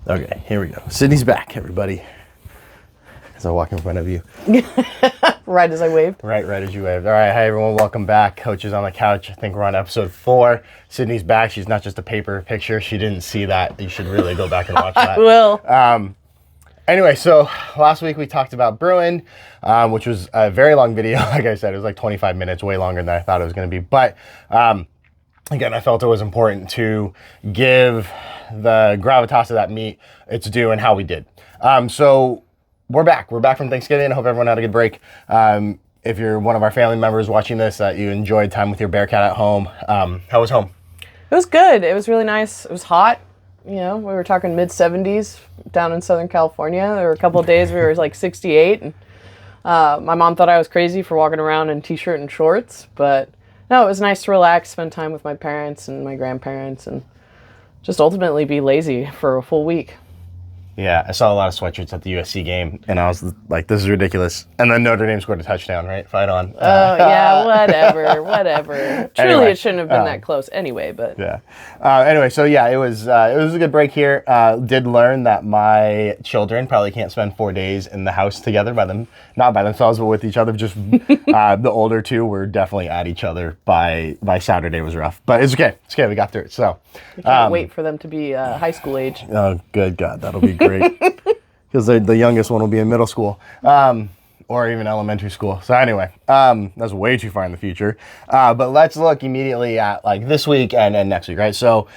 Okay, here we go. Sydney's back, everybody. As I walk in front of you. Right as I waved. Right as you waved. All right, hi everyone, welcome back. Coach is on the couch. I think we're on episode 4. Sydney's back. She's not just a paper picture. She didn't see that. You should really go back and watch that. I will. Anyway, so last week we talked about Bruin, which was a very long video. Like I said, it was like 25 minutes, way longer than I thought it was going to be. But again, I felt it was important to give the gravitas of that meet its due and how we did. So we're back. We're back from Thanksgiving. I hope everyone had a good break. If you're one of our family members watching this, that you enjoyed time with your Bearcat at home. How was home? It was good. It was really nice. It was hot. You know, we were talking mid-70s down in Southern California. There were a couple of days we were like 68. And, my mom thought I was crazy for walking around in t-shirt and shorts. But no, it was nice to relax, spend time with my parents and my grandparents, and just ultimately be lazy for a full week. Yeah, I saw a lot of sweatshirts at the USC game, and I was like, this is ridiculous. And then Notre Dame scored a touchdown, right? Fight on. Oh, yeah, whatever. Truly, Anyway, it shouldn't have been that close anyway, but... Yeah. Anyway, so yeah, it was a good break here. Did learn that my children probably can't spend 4 days in the house together not by themselves, but with each other. Just the older two were definitely at each other by Saturday. It was rough, but it's okay. It's okay. We got through it. So I can't wait for them to be high school age. Oh, good God, that'll be great. Because the youngest one will be in middle school. Or even elementary school. So anyway, that's way too far in the future. But let's look immediately at like this week and next week, right? So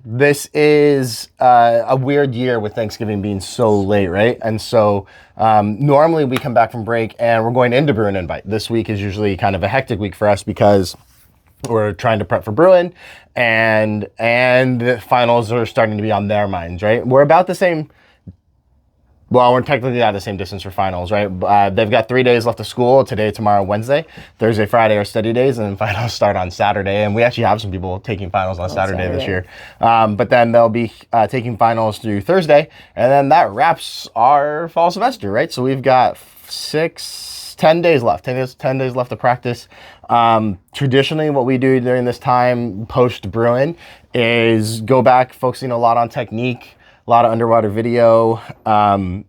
this is a weird year with Thanksgiving being so late, right? And so normally we come back from break and we're going into Bruin Invite. This week is usually kind of a hectic week for us because we're trying to prep for Bruin and the finals are starting to be on their minds, right? We're about the same. Well, we're technically at the same distance for finals, right? They've got 3 days left of school, today, tomorrow, Wednesday. Thursday, Friday are study days, and then finals start on Saturday. And we actually have some people taking finals on Saturday this year. But then they'll be taking finals through Thursday, and then that wraps our fall semester, right? So we've got 10 days left, 10 days left to practice. Traditionally, what we do during this time, post-Bruin, is go back focusing a lot on technique, a lot of underwater video, probably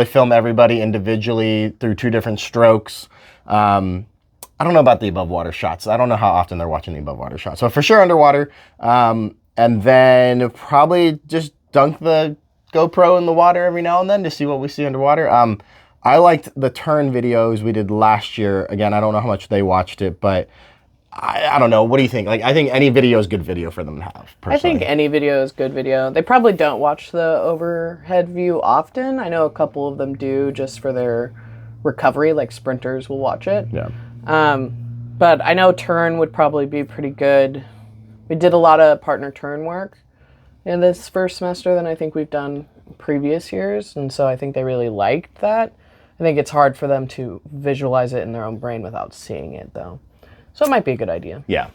film everybody individually through 2 different strokes. I don't know about the above water shots. I don't know how often they're watching the above water shots. So for sure underwater. And then probably just dunk the GoPro in the water every now and then to see what we see underwater. I liked the turn videos we did last year. Again, I don't know how much they watched it, but I don't know. What do you think? Like, I think any video is good video for them to have, personally. I think any video is good video. They probably don't watch the overhead view often. I know a couple of them do just for their recovery, like sprinters will watch it. Yeah. But I know turn would probably be pretty good. We did a lot of partner turn work in this first semester than I think we've done previous years, and so I think they really liked that. I think it's hard for them to visualize it in their own brain without seeing it, though. So it might be a good idea. Yeah,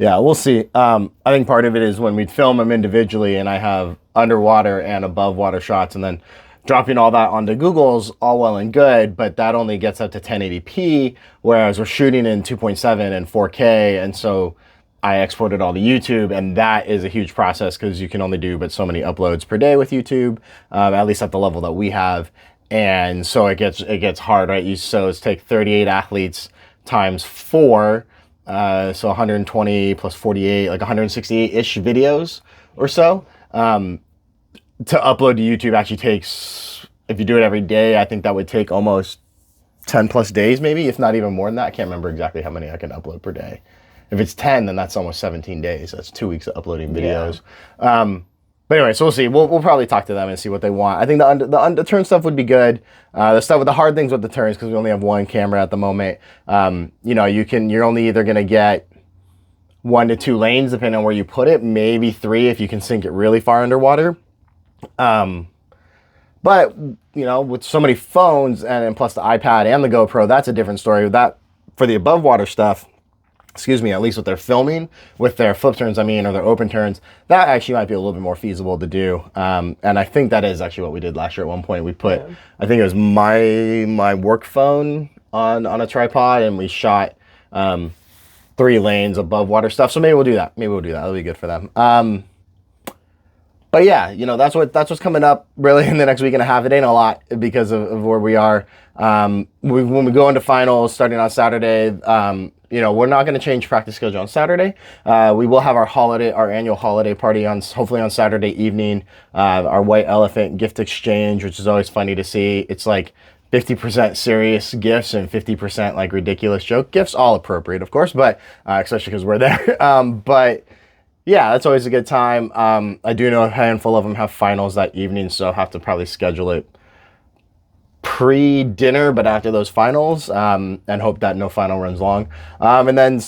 we'll see. I think part of it is when we film them individually and I have underwater and above water shots and then dropping all that onto Google's all well and good, but that only gets up to 1080p, whereas we're shooting in 2.7 and 4K, and so I exported all to YouTube, and that is a huge process because you can only do but so many uploads per day with YouTube, at least at the level that we have, and so it gets hard, right? So it's take 38 athletes times 4, so 120 plus 48, like 168-ish videos or so. To upload to YouTube actually takes, if you do it every day, I think that would take almost 10 plus days maybe, if not even more than that. I can't remember exactly how many I can upload per day. If it's 10, then that's almost 17 days. That's 2 weeks of uploading videos. Yeah. But anyway, so we'll see. We'll probably talk to them and see what they want. I think the turn stuff would be good. The stuff with the hard things with the turns, because we only have one camera at the moment. You're only either gonna get 1 to 2 lanes depending on where you put it, maybe 3 if you can sink it really far underwater. But with so many phones and plus the iPad and the GoPro, that's a different story. That for the above water stuff. At least with their filming, with their flip turns, or their open turns, that actually might be a little bit more feasible to do. And I think that is actually what we did last year at one point. We put, I think it was my work phone on a tripod, and we shot 3 lanes above water stuff. So maybe we'll do that. That'll be good for them. But yeah, that's what's coming up really in the next week and a half. It ain't a lot because of where we are. When we go into finals starting on Saturday, we're not going to change practice schedule on Saturday. We will have our annual holiday party hopefully on Saturday evening. Our white elephant gift exchange, which is always funny to see. It's like 50% serious gifts and 50% like ridiculous joke gifts, all appropriate, of course, but especially because we're there. But yeah, that's always a good time. I do know a handful of them have finals that evening, so I'll have to probably schedule it pre-dinner, but after those finals, and hope that no final runs long. And then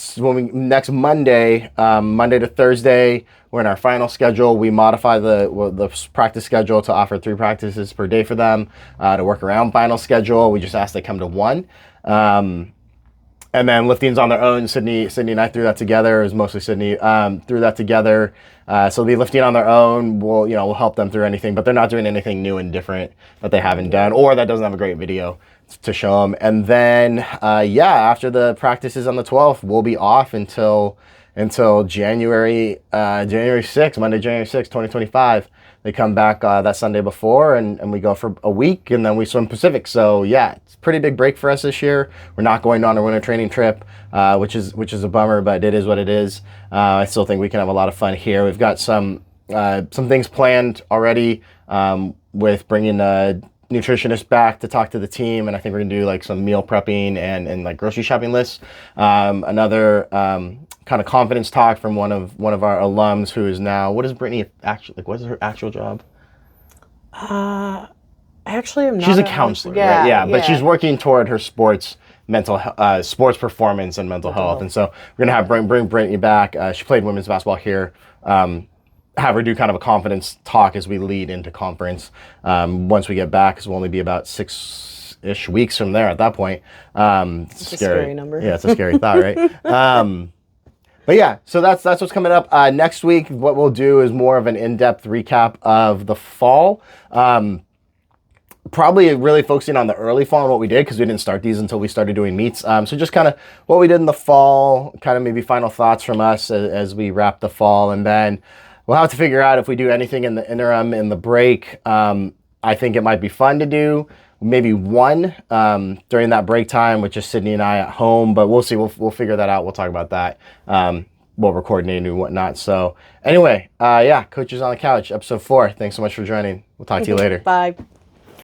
next Monday, Monday to Thursday, we're in our final schedule. We modify the practice schedule to offer 3 practices per day for them to work around final schedule. We just ask they come to 1. And then lifting's on their own. Sydney and I threw that together. It was mostly Sydney threw that together. So they'll be lifting on their own. We'll help them through anything, but they're not doing anything new and different that they haven't done or that doesn't have a great video to show them. And then after the practices on the 12th, we'll be off until January 6th, Monday, January 6th, 2025. They come back that Sunday before, and we go for a week, and then we swim Pacific. So yeah, it's a pretty big break for us this year. We're not going on a winter training trip, which is a bummer, but it is what it is. I still think we can have a lot of fun here. We've got some things planned already with bringing a nutritionist back to talk to the team, and I think we're gonna do like some meal prepping and like grocery shopping lists. Another kind of confidence talk from one of our alums who is now, what is Brittany actually like? What is her actual job? Actually, I'm not. She's a counselor, right? Yeah, but she's working toward her sports performance and mental health. And so we're gonna have bring Brittany back. She played women's basketball here. Have her do kind of a confidence talk as we lead into conference. Once we get back, because we'll only be about 6-ish weeks from there at that point. It's a scary number. Yeah, it's a scary thought, right? But yeah, so that's what's coming up. Next week, what we'll do is more of an in-depth recap of the fall. Probably really focusing on the early fall and what we did, because we didn't start these until we started doing meets. So just kind of what we did in the fall, kind of maybe final thoughts from us as we wrap the fall. And then we'll have to figure out if we do anything in the interim, in the break. I think it might be fun to do maybe one during that break time with just Sydney and I at home, but we'll see. We'll figure that out. We'll talk about that. What we're coordinating and whatnot. So anyway, Coaches on the Couch, episode 4. Thanks so much for joining. We'll talk to you later. Bye.